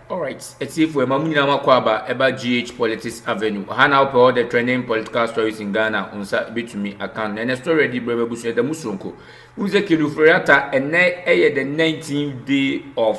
All right. It's if we're Mamuna Makwaba about GH Politics Avenue. Hana up all the trending political stories in Ghana on bit to me account. And a story the Brother Bush the Musronko. Who's a Kinufriata and the 19th day of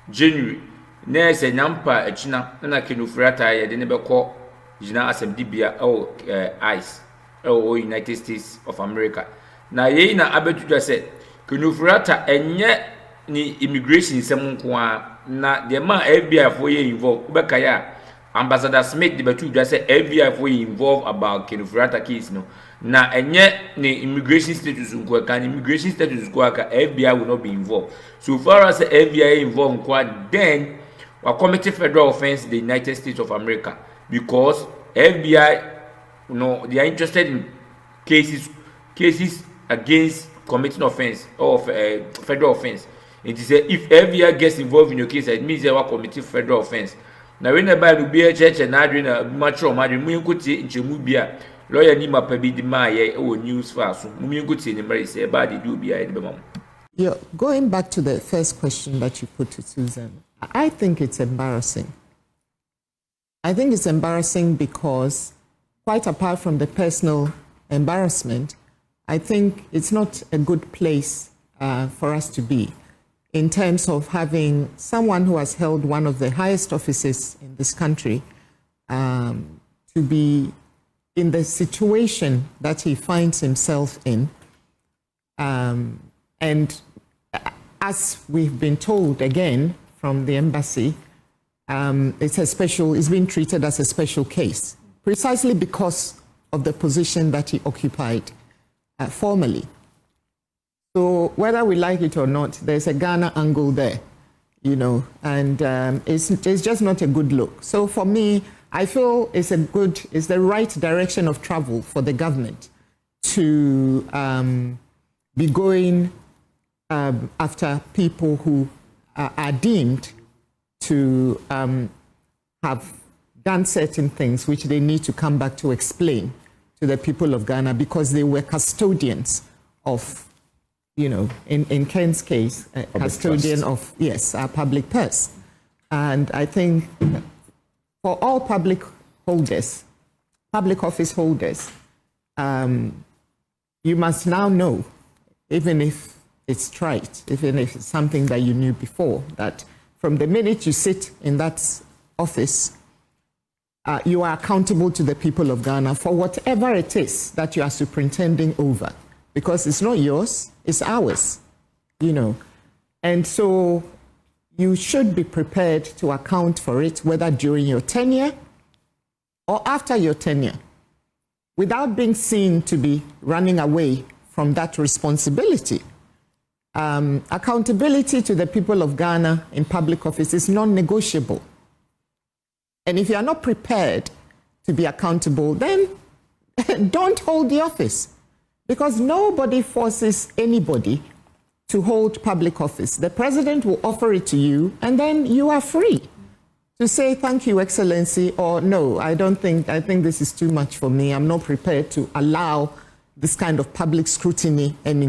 January. There's a Nampa, a China, and a Kinufriata, the neighbor call Jina Asem Dibia or ICE or United States of America. Na Yena Abetu just said Kinufriata and yet ni immigration semunkwa. Na the man FBI for you involved Ubekaya Ambassador Smith the betu just say FBI for you involved about Kinufriata case no na enye ni immigration status nkwa kan immigration status nkwa ka FBI will not be involved so far as the FBI involved nkwa then we commit federal offense in the United States of America because FBI they are interested in cases against committing offense or federal offense. It is if FBI gets involved in your case, it means they are committing federal offense. Now, when the Bible be a church and I drink a mature madrid, we could say in Chemubia, lawyer Nima Pebi de Maya or news fast. We could say in the say about the do be at the moment. Yeah, going back to the first question that you put to Susan, I think it's embarrassing. I think it's embarrassing because, quite apart from the personal embarrassment, I think it's not a good place for us to be. In terms of having someone who has held one of the highest offices in this country to be in the situation that he finds himself in. And as we've been told again from the embassy, it's been treated as a special case, precisely because of the position that he occupied formally. So whether we like it or not, there's a Ghana angle there, and it's just not a good look. So for me, I feel it's the right direction of travel for the government to be going after people who are deemed to have done certain things which they need to come back to explain to the people of Ghana because they were custodians of, in Ken's case, custodian of, our public purse. And I think for all public office holders, you must now know, even if it's trite, even if it's something that you knew before, that from the minute you sit in that office, you are accountable to the people of Ghana for whatever it is that you are superintending over. Because it's not yours, it's ours, And so you should be prepared to account for it, whether during your tenure or after your tenure, without being seen to be running away from that responsibility. Accountability to the people of Ghana in public office is non-negotiable. And if you are not prepared to be accountable, then don't hold the office. Because nobody forces anybody to hold public office. The president will offer it to you, and then you are free to say, thank you, Excellency, or no, I think this is too much for me. I'm not prepared to allow this kind of public scrutiny and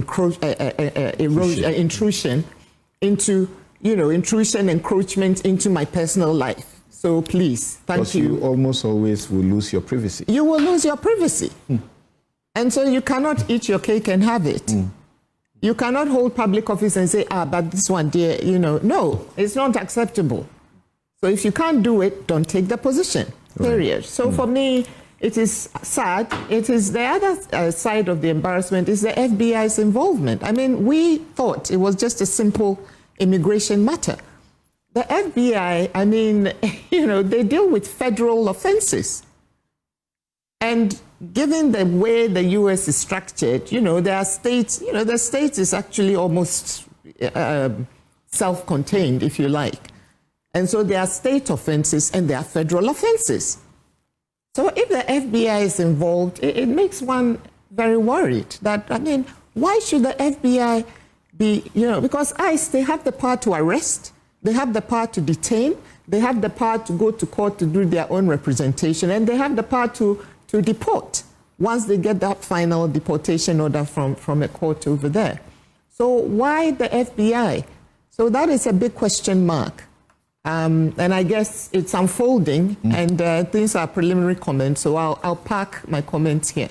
intrusion into, encroachment into my personal life. So please, thank you. You almost always will lose your privacy. You will lose your privacy. And so you cannot eat your cake and have it. You cannot hold public office and say, but this one, dear, no, it's not acceptable. So if you can't do it, don't take the position, period. Right. So for me, it is sad. It is the other side of the embarrassment is the FBI's involvement. I mean, we thought it was just a simple immigration matter. The FBI, I mean, they deal with federal offenses. And given the way the U.S. is structured, there are states, the state is actually almost self-contained, if you like. And so there are state offenses and there are federal offenses. So if the FBI is involved, it makes one very worried that, why should the FBI be, because ICE, they have the power to arrest, they have the power to detain, they have the power to go to court to do their own representation, and they have the power to deport once they get that final deportation order from a court over there. So why the FBI? So that is a big question mark. And I guess it's unfolding, and things are preliminary comments, so I'll park my comments here.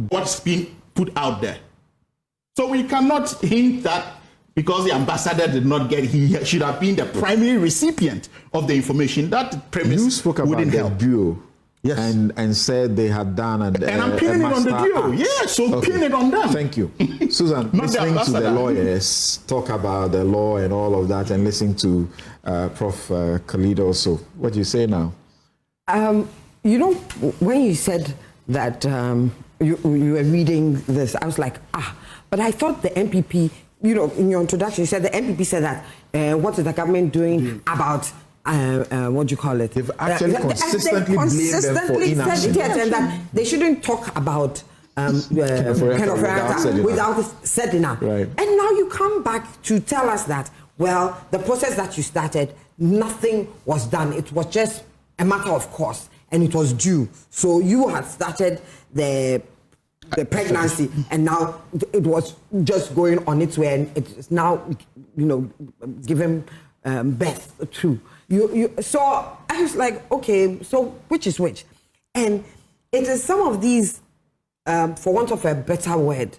What's been put out there. So we cannot hint that because the ambassador did not get, he should have been the primary recipient of the information. That premise You spoke about wouldn't the help. duo. Yes. And said they had done And I'm pinning it on the duo. Yeah, so pin it on them. Thank you. Susan, Not the listening to the ambassador. lawyers talk about the law and all of that, and listening to Prof. Khalid also, what do you say now? You know, when you said that you were reading this, I was like, but I thought the MPP, you know, in your introduction, you said the MPP said that what is the government doing about what do you call it? They've actually consistently blamed them for inaction. Yes, and that they shouldn't talk about without Sedina. Right. And now you come back to tell us that, well, the process that you started, nothing was done. It was just a matter of course, and it was due. So you had started the pregnancy, and now it was just going on its way, and it's now, you know, giving birth to you. So I was like, okay, so which is which? And it is some of these, for want of a better word,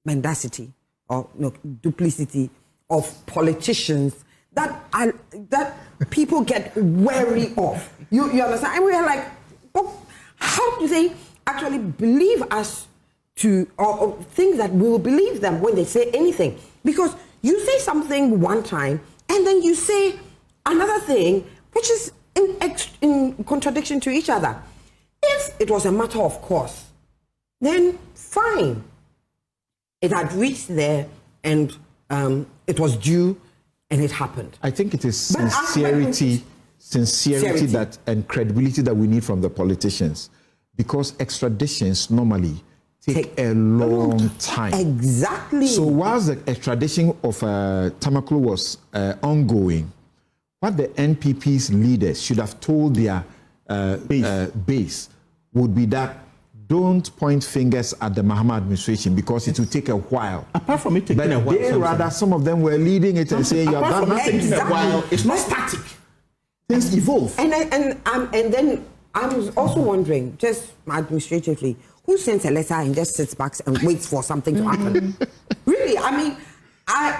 mendacity or duplicity of politicians that people get wary of. You understand? And we are like, oh, how do they actually believe us to, or think that we will believe them when they say anything? Because you say something one time and then you say another thing which is in contradiction to each other. If it was a matter of course, then fine. It had reached there and it was due and it happened. I think it is But sincerity that and credibility that we need from the politicians, because extraditions normally take a long time. Exactly. So whilst the extradition of Tamaklo was ongoing, what the NPP's leaders should have told their base would be that don't point fingers at the Mahama administration because it will take a while. Apart from it taking a while, they rather, some of them were leading it and saying, you have done nothing. Taking a while, it's not static. Things evolve. And then I'm also wondering, just administratively, who sends a letter and just sits back and waits for something to happen? Really, I mean, I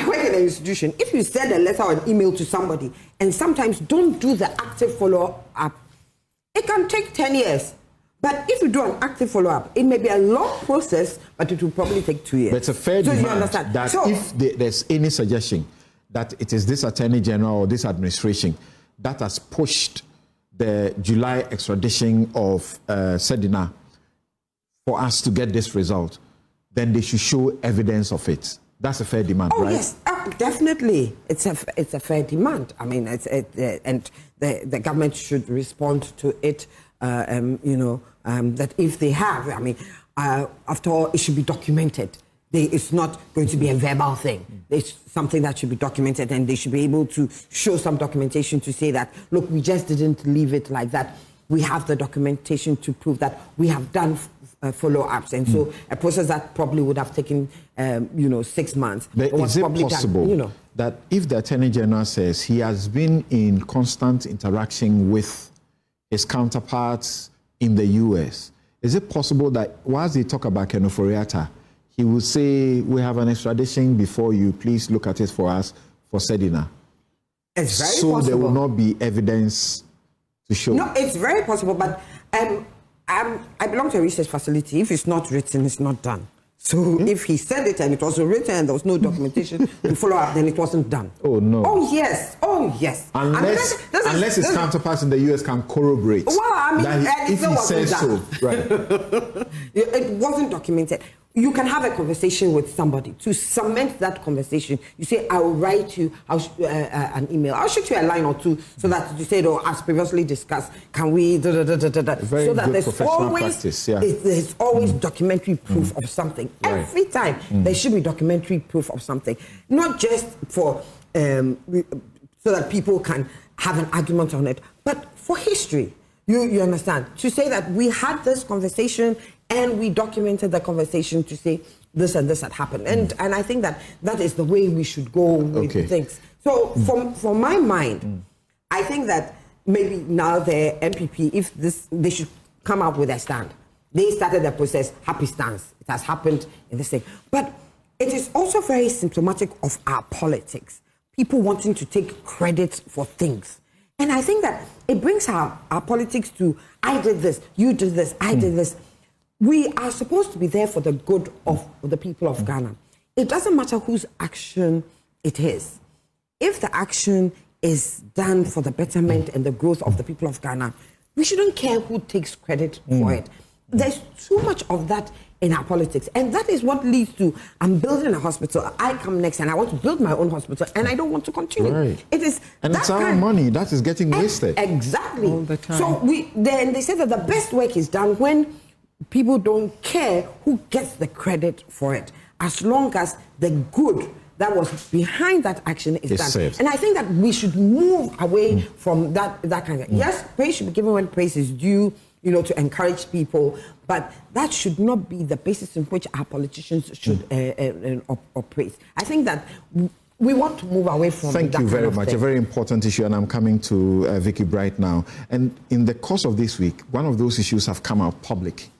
work in an institution. If you send a letter or an email to somebody and sometimes don't do the active follow-up, it can take 10 years. But if you do an active follow-up, it may be a long process, but it will probably take 2 years. But it's a fair demand you understand? that if there's any suggestion that it is this Attorney General or this administration that has pushed the July extradition of Sedina for us to get this result, then they should show evidence of it. That's a fair demand, right? Yes, definitely. It's a fair demand. I mean, and the government should respond to it. That if they have, I mean, after all, it should be documented. It's not going to be a verbal thing. It's something that should be documented, and they should be able to show some documentation to say that, look, we just didn't leave it like that. We have the documentation to prove that we have done follow-ups, and so a process that probably would have taken, 6 months. But is it possible that if the Attorney General says he has been in constant interaction with his counterparts in the US, is it possible that whilst they talk about Ofori Atta, he will say, we have an extradition before you, please look at it for us for Sedina? It's very so possible. There will not be evidence to show. No, it's very possible, but I belong to a research facility. If it's not written, it's not done. So if he said it and it wasn't written and there was no documentation to follow up, then it wasn't done. Oh, no. Oh, yes. Oh, yes. Unless his counterparts in the US can corroborate. Well, I mean, that if he says so. Right. It wasn't documented. You can have a conversation with somebody. To cement that conversation, you say, I will write you an email. I'll shoot you a line or two so that you say, as previously discussed, can we... Very so that good there's professional always, practice, yeah. There's always documentary proof of something. Right. Every time, there should be documentary proof of something. Not just for... so that people can have an argument on it, but for history. You understand? To say that we had this conversation and we documented the conversation to say, this and this had happened. And I think that is the way we should go with things. So from my mind, I think that maybe now the MPP, if they should come up with a stand. They started the process, happy stance. It has happened in this thing. But it is also very symptomatic of our politics. People wanting to take credit for things. And I think that it brings our politics to, I did this, you did this, I did this. We are supposed to be there for the good of the people of Ghana. It doesn't matter whose action it is. If the action is done for the betterment and the growth of the people of Ghana, we shouldn't care who takes credit for it. There's too much of that in our politics. And that is what leads to, I'm building a hospital, I come next and I want to build my own hospital and I don't want to continue. Right. It is, and it's our money that is getting wasted. Exactly. All the time. So they say that the best work is done when people don't care who gets the credit for it, as long as the good that was behind that action is done. Saved. And I think that we should move away from that kind of. Yes, praise should be given when praise is due, to encourage people, but that should not be the basis in which our politicians should operate. I think that we want to move away from that. Thank you very kind of much. thing. A very important issue, and I'm coming to Vicky Bright now. And in the course of this week, one of those issues have come out public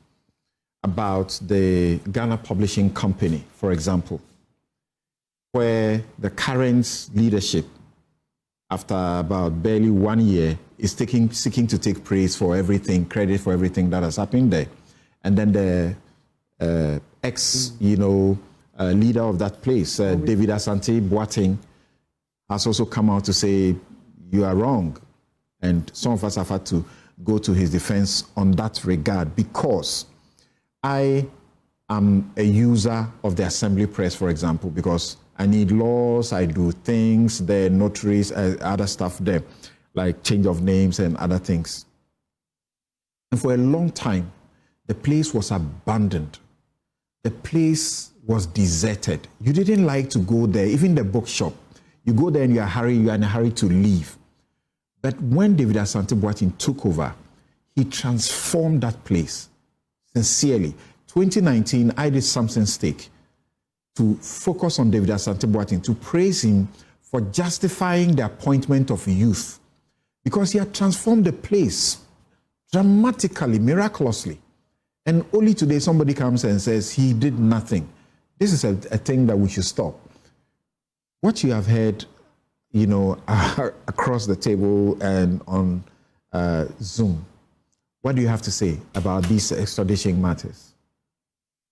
about the Ghana Publishing Company, for example, where the current leadership, after about barely 1 year, is seeking to take praise for everything, credit for everything that has happened there. And then the leader of that place, David Asante Boateng, has also come out to say, you are wrong. And some of us have had to go to his defense on that regard, because I am a user of the Assembly Press, for example, because I need laws, I do things, there are notaries, other stuff there, like change of names and other things. And for a long time, the place was abandoned. The place was deserted. You didn't like to go there, even the bookshop. You go there and you are in a hurry to leave. But when David Asante Boateng took over, he transformed that place. Sincerely. 2019, I did something stake to focus on David Asante Boateng, to praise him for justifying the appointment of youth, because he had transformed the place dramatically, miraculously. And only today somebody comes and says he did nothing. This is a thing that we should stop. What you have heard, across the table and on Zoom, what do you have to say about these extradition matters?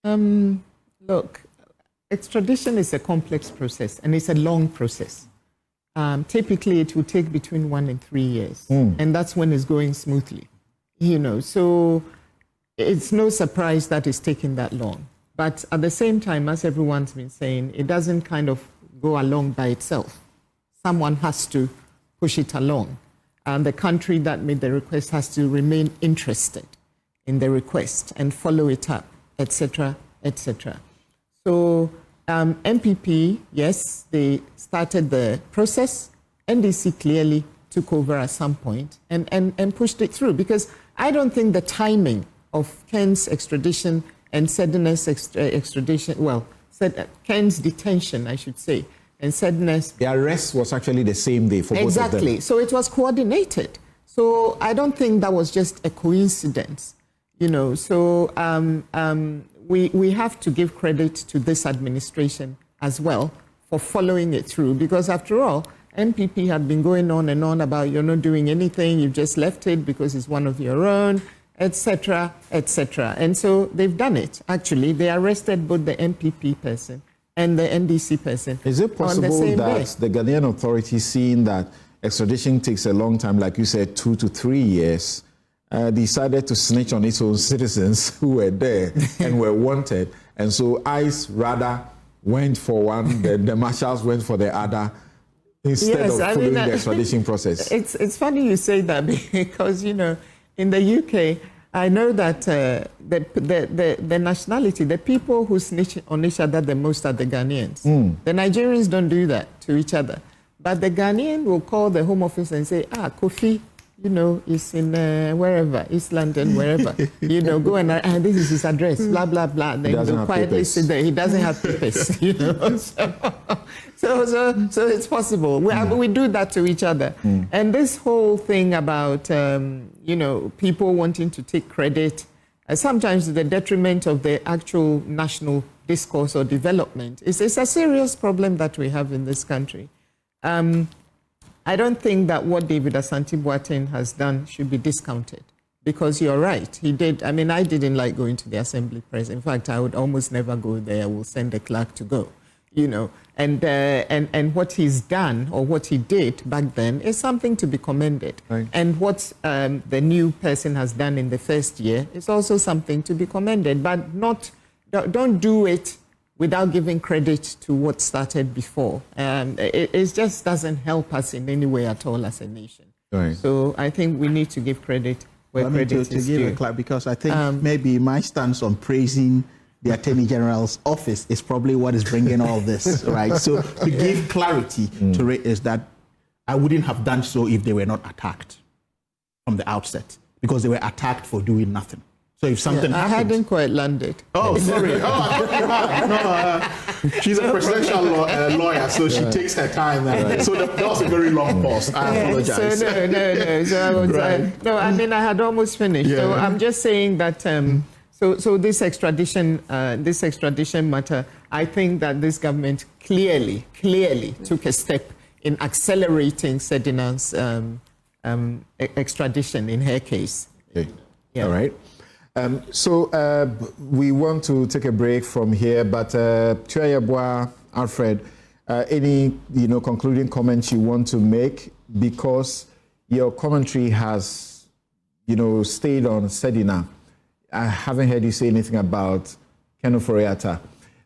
Look, extradition is a complex process and it's a long process. Typically, it will take between 1 and 3 years, and that's when it's going smoothly. So it's no surprise that it's taking that long. But at the same time, as everyone's been saying, it doesn't kind of go along by itself. Someone has to push it along. And the country that made the request has to remain interested in the request and follow it up, etc., etc. So MPP, yes, they started the process. NDC clearly took over at some point and pushed it through, because I don't think the timing of Ken's extradition and Sedna's extradition, Ken's detention, I should say, and Sedna's... The arrest was actually the same day for both of them. Exactly. So it was coordinated. So I don't think that was just a coincidence, So we have to give credit to this administration as well for following it through, because after all, MPP had been going on and on about you're not doing anything, you've just left it because it's one of your own, etc., etc. And so they've done it. Actually, they arrested both the MPP person and the NDC person. Is it possible that the Ghanaian authorities, seeing that extradition takes a long time, like you said, 2 to 3 years, decided to snitch on its own citizens who were there and were wanted, and so ICE rather went for one, the marshals went for the other, instead of following the extradition process? It's funny you say that, because in the UK, I know that the nationality, the people who snitch on each other the most are the Ghanaians. The Nigerians don't do that to each other. But the Ghanaian will call the Home Office and say, Kofi, is in wherever, East London, wherever. Go and this is his address, blah, blah, blah. Then you quietly sit there. He doesn't have papers, So it's possible. We do that to each other. And this whole thing about, people wanting to take credit, sometimes to the detriment of the actual national discourse or development, it's a serious problem that we have in this country. I don't think that what David Asante Boateng has done should be discounted, because you're right. He did. I mean, I didn't like going to the assembly press. In fact, I would almost never go there. I will send a clerk to go, And what he's done, or what he did back then, is something to be commended. Right. And what the new person has done in the first year is also something to be commended. But don't do it without giving credit to what started before. It just doesn't help us in any way at all as a nation. Right. So I think we need to give credit where credit is to give due. a clap, because I think maybe my stance on praising the Attorney General's office is probably what is bringing all this, right? So to give clarity to it is that I wouldn't have done so if they were not attacked from the outset, because they were attacked for doing nothing. So if something I happened, hadn't quite landed. Oh, sorry. I thought you had. No, she's a presidential lawyer, so she takes her time. So that was a very long pause. I apologize. So no. So I was, I had almost finished. Yeah. So I'm just saying that. So this extradition matter, I think that this government clearly took a step in accelerating Sedina's extradition in her case. Okay. Yeah. All right. So we want to take a break from here, but Tuayabwa, Alfred, any concluding comments you want to make, because your commentary has stayed on Sedina. I haven't heard you say anything about Ofori Atta.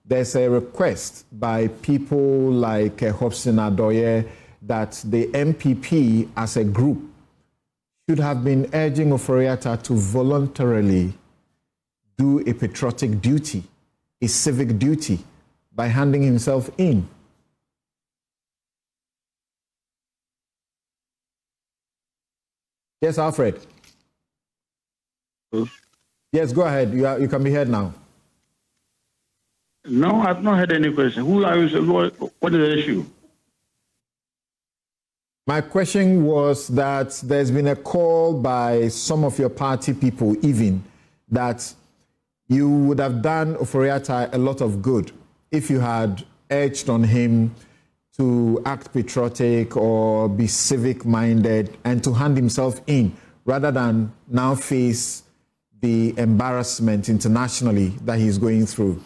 There's a request by people like Hobson Adoye that the MPP as a group should have been urging Ofori Atta to voluntarily do a patriotic duty, a civic duty, by handing himself in. Yes, Alfred. Yes, go ahead. You can be heard now. No, I've not had any question. Who are you? What is the issue? My question was that there's been a call by some of your party people even that you would have done Ofori Atta a lot of good if you had urged on him to act patriotic or be civic-minded and to hand himself in, rather than now face the embarrassment internationally that he's going through.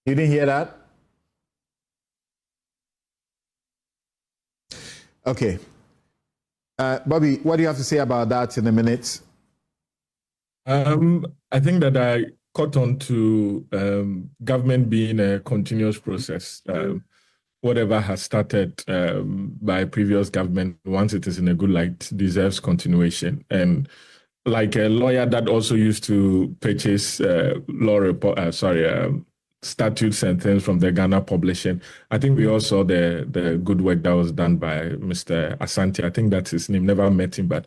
You didn't hear that? Okay. Bobby, what do you have to say about that in a minute? I think that I caught on to government being a continuous process. Whatever has started by previous government, once it is in a good light, deserves continuation. And like a lawyer that also used to purchase statutes and things from the Ghana publishing, I think we all saw the good work that was done by Mr. Asante. I think that's his name. Never met him, but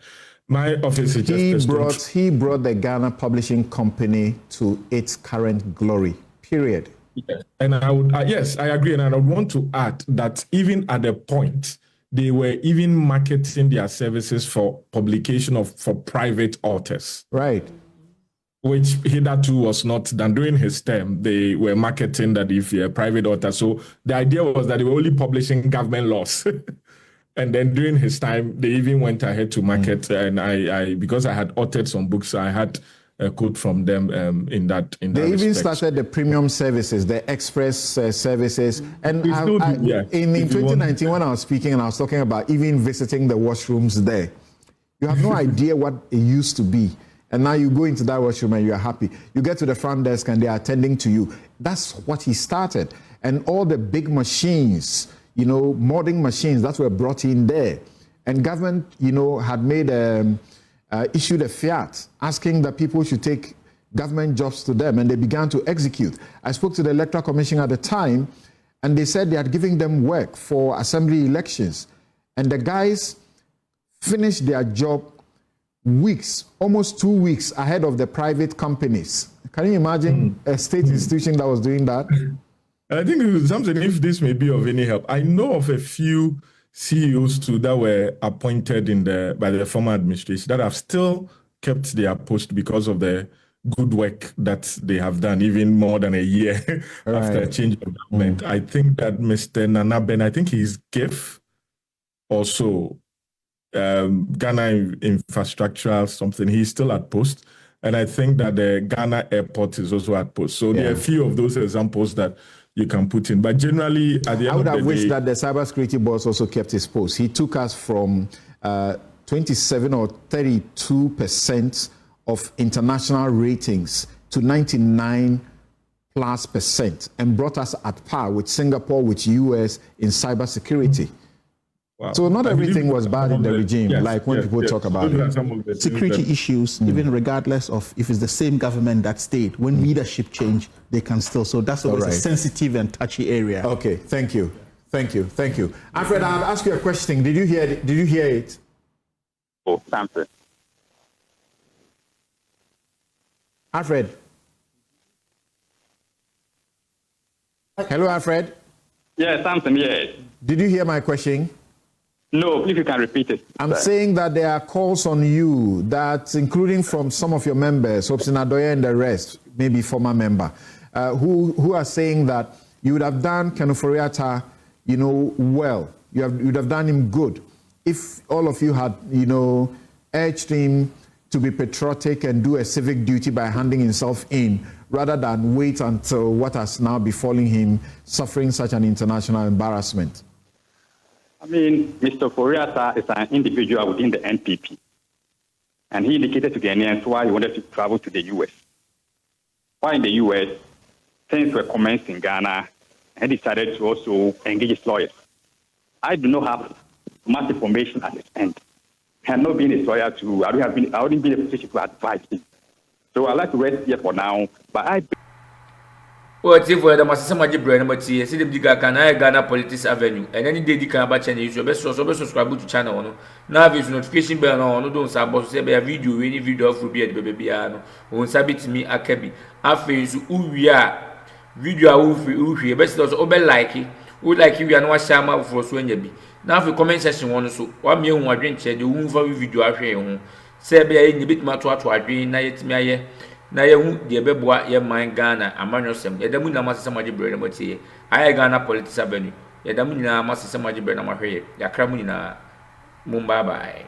my office is just... He brought the Ghana Publishing Company to its current glory, period. Yeah. And I would, yes, I agree. And I would want to add that even at the point, they were even marketing their services for publication for private authors. Right. Which hitherto was not done. During his term, they were marketing that if you're a private author. So the idea was that they were only publishing government laws. And then during his time, they even went ahead to market. And I because I had authored some books, I had a quote from them in that They even respect. started the premium services, the express services. And in 2019, when I was speaking and I was talking about even visiting the washrooms there, you have no idea what it used to be. And now you go into that washroom and you're happy. You get to the front desk and they're attending to you. That's what he started. And all the big machines, modern machines that were brought in there. And government, had made issued a fiat asking that people should take government jobs to them, and they began to execute. I spoke to the Electoral Commission at the time, and they said they had given them work for assembly elections. And the guys finished their job weeks, almost 2 weeks ahead of the private companies. Can you imagine a state institution that was doing that? I think something, if this may be of any help, I know of a few CEOs too that were appointed by the former administration that have still kept their post because of the good work that they have done, even more than a year after a change of government. I think that Mr. Nanaben, I think he's GIF also, Ghana Infrastructural something, he's still at post. And I think that the Ghana airport is also at post. So there are a few of those examples that you can put in. But generally, at the end of the day, I would have wished that the cybersecurity boss also kept his post. He took us from 27 or 32% of international ratings to 99+% and brought us at par with Singapore, with US in cybersecurity. Wow. So not everything was bad in the regime, like when people talk about it. Security issues, even regardless of if it's the same government that stayed, when leadership change, they can still. So that's always a sensitive and touchy area. Okay, thank you. Alfred, I'll ask you a question. Did you hear it? Oh, Samson. Alfred. Hello, Alfred. Yeah, Samson, yes. Did you hear my question? No, please you can repeat it. I'm saying that there are calls on you, that including from some of your members, Hobson Adoya and the rest, maybe former member, who are saying that you would have done Ken Ofori, well. You would have done him good if all of you had, urged him to be patriotic and do a civic duty by handing himself in, rather than wait until what has now befallen him, suffering such an international embarrassment. I mean, Mr. Ofori is an individual within the NPP, and he indicated to Ghanaians why he wanted to travel to the U.S. While in the U.S., things were commenced in Ghana, and he decided to also engage his lawyers. I do not have much information at this end. I have not been a lawyer I wouldn't be in a position to advise him. So I'd like to rest here for now, but I... Well, if we had a massive brain, but see the bigger Ghana Politics Avenue, and any day you can about channel, you best subscribe to channel. Now, if notification bell on, don't suppose say a video, any video of Ruby at baby, on Sabit me a cabby. After we are video, who best does over like it, would like you and watch Sama for Swenyabi. Now, for comment section one, so 1 million one drink, the wound for video after home. Say, be a bit more to a dream, night me. Na yehu de beboa ye man Ghana amanyosem yedamu na masesem agibre na motie aye Ghana Politics Avenue yedamu nyina masesem agibre na mahwe Akroma nyina mumba bye.